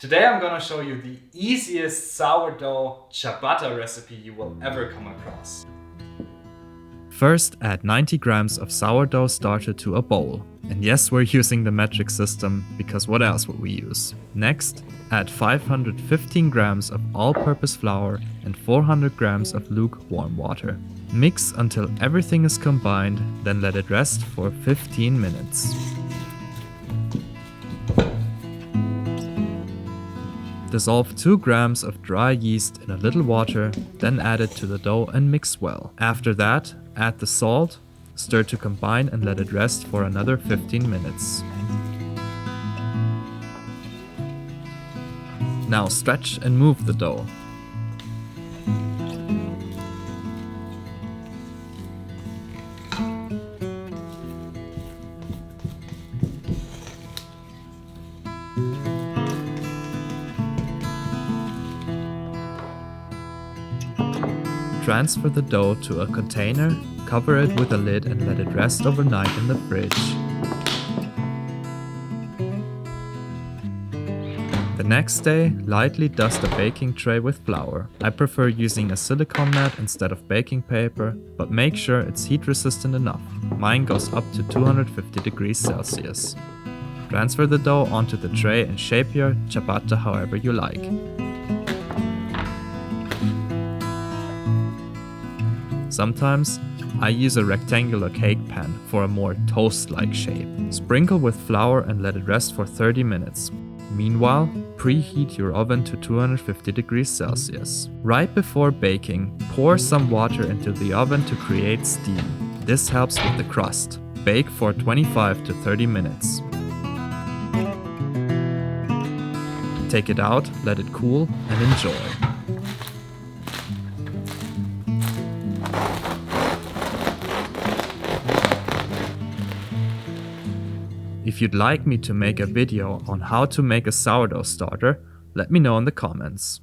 Today I'm gonna show you the easiest sourdough ciabatta recipe you will ever come across. First, add 90 grams of sourdough starter to a bowl. And yes, we're using the metric system, because what else would we use? Next, add 515 grams of all-purpose flour and 400 grams of lukewarm water. Mix until everything is combined, then let it rest for 15 minutes. Dissolve 2 grams of dry yeast in a little water, then add it to the dough and mix well. After that, add the salt, stir to combine and let it rest for another 15 minutes. Now stretch and move the dough. Transfer the dough to a container, cover it with a lid and let it rest overnight in the fridge. The next day, lightly dust a baking tray with flour. I prefer using a silicone mat instead of baking paper, but make sure it's heat resistant enough. Mine goes up to 250 degrees Celsius. Transfer the dough onto the tray and shape your ciabatta however you like. Sometimes, I use a rectangular cake pan for a more toast-like shape. Sprinkle with flour and let it rest for 30 minutes. Meanwhile, preheat your oven to 250 degrees Celsius. Right before baking, pour some water into the oven to create steam. This helps with the crust. Bake for 25 to 30 minutes. Take it out, let it cool, and enjoy. If you'd like me to make a video on how to make a sourdough starter, let me know in the comments.